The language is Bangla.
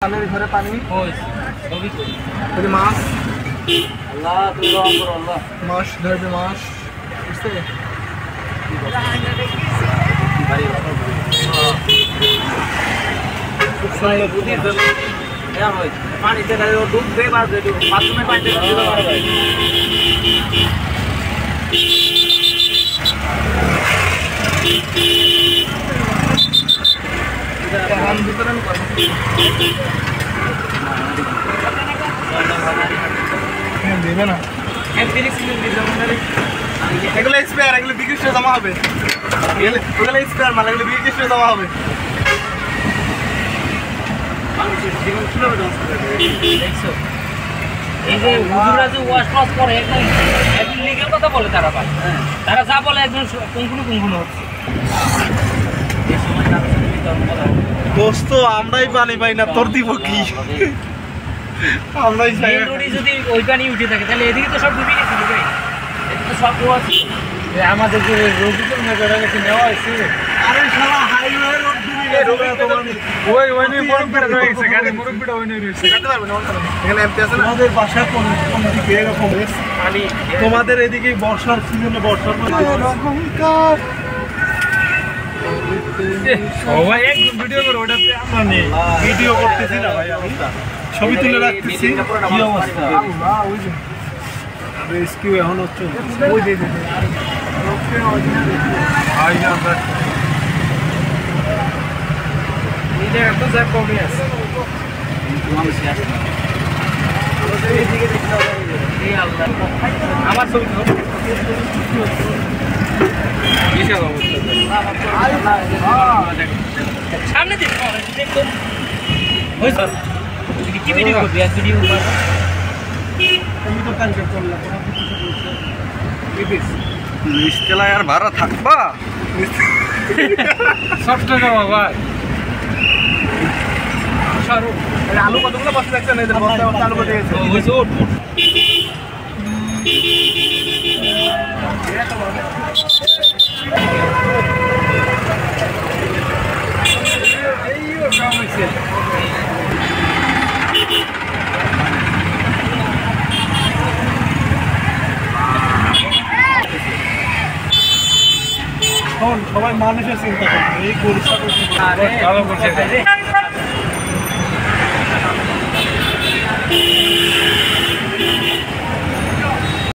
পানির ঘরে পানি মাছ আল্লাহ তুই রহম করো আল্লাহ মাছ ধরবে মাছ বুঝতে পানিতে ডুববে বা বাথরুমে পানিতে বিতরণ করবো দেবে না এগুলো স্পেয়ার এগুলো বিক্রি জমা হবে ওগুলো স্পেয়ার মাল এগুলো বিক্রি জমা হবে এই যে হুজুরা যে ওয়াশ টস করে একদম লিগ্যাল কথা বলে তারা ভাই তারা যা বলে একদম কুঙ্কুনো হচ্ছে এই সময় দোস্ত আমরাই পানি পাই না তোর দিব কি আমরাই চাই যদি ওই পানি উঠে থাকে তাহলে এদিকে তো সব ডুবে গেছিল ভাই এদিকে তো সব ডুবা ছিল আমাদের যে রোগীদের মেয়েটাকে নেওয়া হয়েছে আরে শালা হাইওয়ে রোড ডুবে গেছে ওই নিয়ে মুরব্বিটা রয়ে গেছে গাড়ি মুরব্বিটা ওই নিয়ে রয়েছে কাটতে পারবে না এখানে এমপি আছে না আমাদের বাসা কোন দিকে এরকম পানি তোমাদের এদিকে বর্ষার সিজনে বর্ষার রকমকার ও ভাই একদম ভিডিও করে ওটাতে আমরা নেই ভিডিও করতেছি না ভাই আমি ছবি তুলে রাখতেছি কি অবস্থা ওই যে রেস্কিউ এখন হচ্ছে ওই দে আই আমরা এটা একটু যা কমই আছে আমি শেষ না এই দিকে দেখতে হবে এই আল্লাহ আমার ছবি তো কিসের অবস্থা সামনে দেখো ওই স্যার কি ভিডিও করবি এক ভিডিও তুমি তো কালকে করলা তোমার কিছু বলছো বিবিস নিচতলায় আর ভাড়া থাকবা সব টাকা বাবা সরু আলু কতগুলো বস্তা দেখছেন এই যে বস্তা বস্তা আলু কেটে গেছে ওই ওট এইও কাম হইছে সবাই মানুষের চিন্তা করছে এই পরিষ্কার করছে ভালো করছে